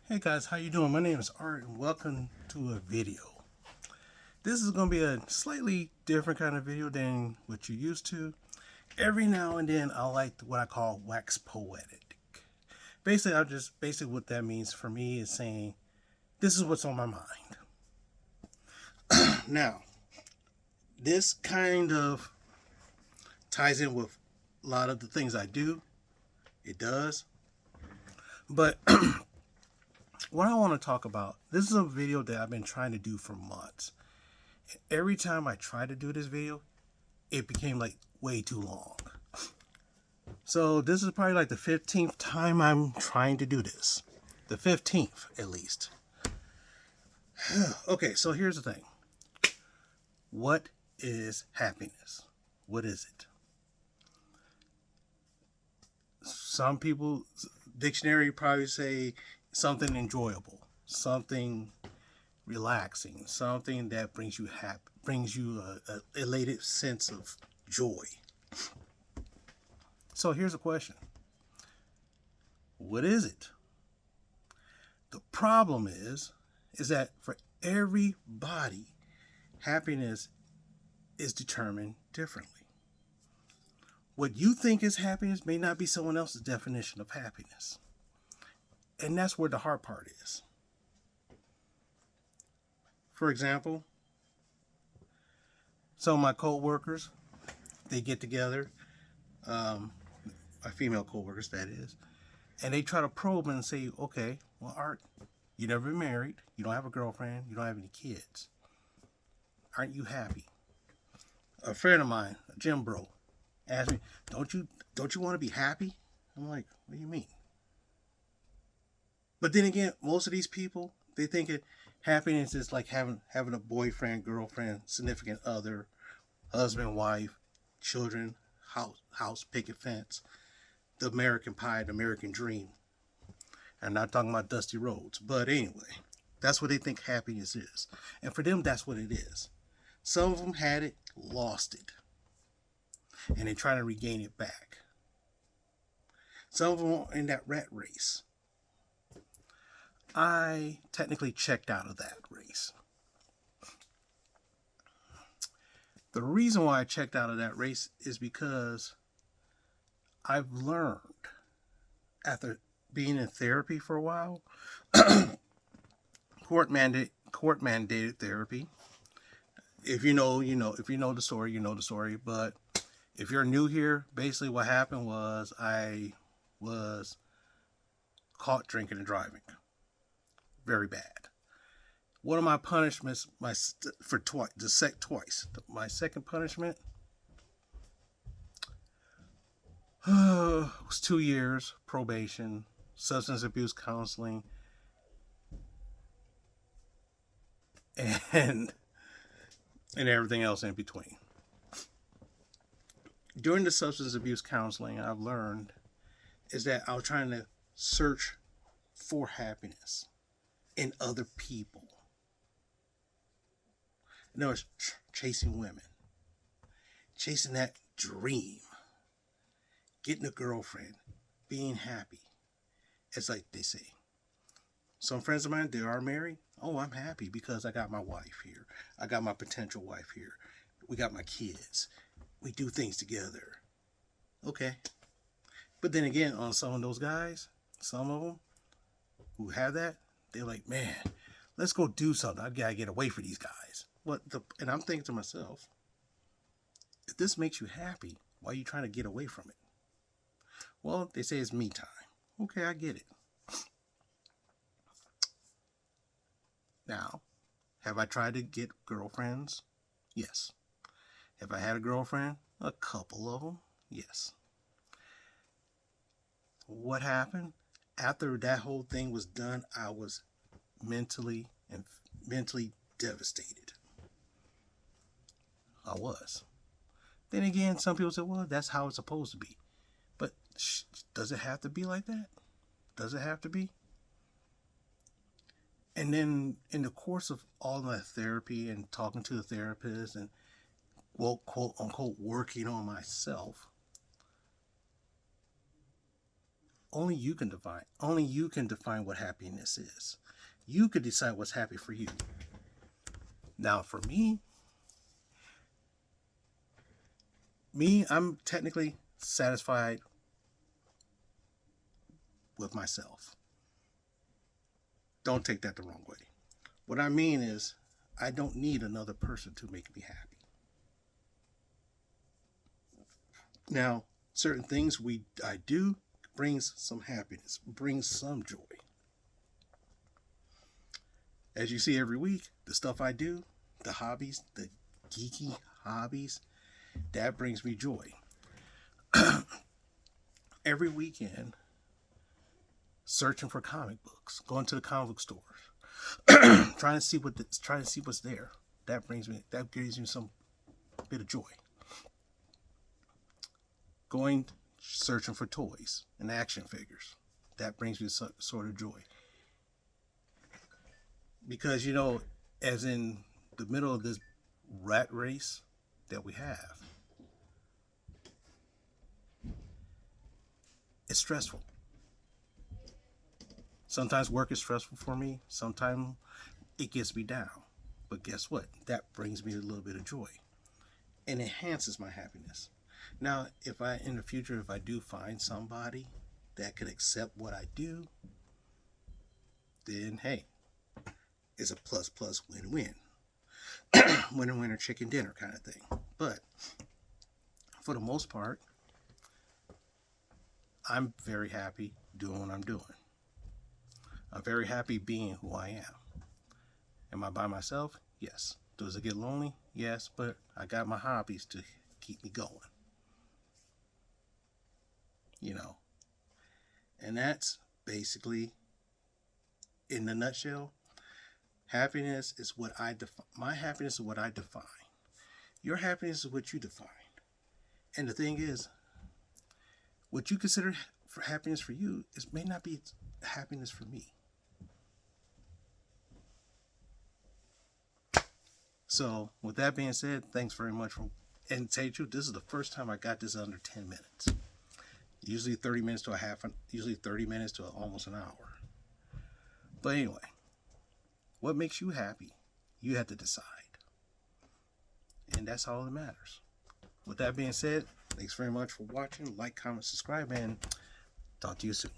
Hey guys, how you doing? My name is Art and welcome to a video. This is going to be a slightly different kind of video than what you're used to. Every now and then I like what I call wax poetic. Basically what that means for me is saying this is what's on my mind. Now, this kind of ties in with a lot of the things I do. It does. But what I want to talk about, this is a video that I've been trying to do for months. Every time I try to do this video, it became like way too long. So this is probably like the 15th time I'm trying to do this. The 15th, at least. Okay, so here's the thing. What is happiness? What is it? Some people, dictionary probably say something enjoyable, something relaxing, something that brings you happy, brings you a elated sense of joy. So here's a question. What is it? The problem is that for everybody, happiness is determined differently. What you think is happiness may not be someone else's definition of happiness. And that's where the hard part is. For example, some of my co-workers, they get together, my female co-workers that is, and they try to probe and say, okay, well, Art, you never been married, you don't have a girlfriend, you don't have any kids. Aren't you happy? A friend of mine, a gym bro, asked me, don't you want to be happy? I'm like, what do you mean? But then again, most of these people, they think happiness is like having a boyfriend, girlfriend, significant other, husband, wife, children, house, picket fence, the American pie, the American dream. I'm not talking about dusty roads, but anyway, that's what they think happiness is. And for them, that's what it is. Some of them had it, lost it, and they're trying to regain it back. Some of them are in that rat race. I technically checked out of that race. The reason why I checked out of that race is because I've learned after being in therapy for a while, court mandated therapy. If you know, you know. If you know the story, you know the story. But if you're new here, basically what happened was I was caught drinking and driving. Very bad. One of my punishments, for twice. My second punishment was 2 years probation, substance abuse counseling, and everything else in between. During the substance abuse counseling, I've learned is that I was trying to search for happiness in other people. In other words, chasing women, chasing that dream, getting a girlfriend, being happy. It's like they say. Some friends of mine, they are married. Oh, I'm happy because I got my wife here. I got my potential wife here. We got my kids. We do things together. Okay. But then again, on some of those guys, some of them who have that, they're like, man, let's go do something. I gotta get away from these guys. And I'm thinking to myself, if this makes you happy, why are you trying to get away from it? Well, they say it's me time. Okay, I get it. Now, have I tried to get girlfriends? Yes. Have I had a girlfriend? A couple of them? Yes. What happened? After that whole thing was done, I was mentally devastated. I was. Then again, some people say, well, that's how it's supposed to be. But does it have to be like that? Does it have to be? And then in the course of all my therapy and talking to the therapist and, well, quote unquote, working on myself, only you can define. Only you can define what happiness is. You could decide what's happy for you. Now, for me, I'm technically satisfied with myself. Don't take that the wrong way. What I mean is, I don't need another person to make me happy. Now, certain things I do brings some happiness, brings some joy. As you see every week, the stuff I do, the hobbies, the geeky hobbies, that brings me joy. Every weekend, searching for comic books, going to the comic book stores, trying to see what's there. That gives me some bit of joy. Going searching for toys and action figures, that brings me some sort of joy. Because as in the middle of this rat race that we have, it's stressful. Sometimes work is stressful for me. Sometimes it gets me down. But guess what? That brings me a little bit of joy and enhances my happiness. Now, in the future, if I do find somebody that could accept what I do, then hey, it's a plus win-win. Winner chicken dinner kind of thing. But for the most part, I'm very happy doing what I'm doing. I'm very happy being who I am. Am I by myself? Yes. Does it get lonely? Yes, but I got my hobbies to keep me going. And that's basically, in a nutshell, happiness is what I define. My happiness is what I define. Your happiness is what you define. And the thing is, what you consider for happiness for you may not be happiness for me. So, with that being said, thanks very much and to tell you the truth, this is the first time I got this under 10 minutes. Usually 30 minutes to almost an hour. But anyway, what makes you happy? You have to decide. And that's all that matters. With that being said, thanks very much for watching. Like, comment, subscribe, and talk to you soon.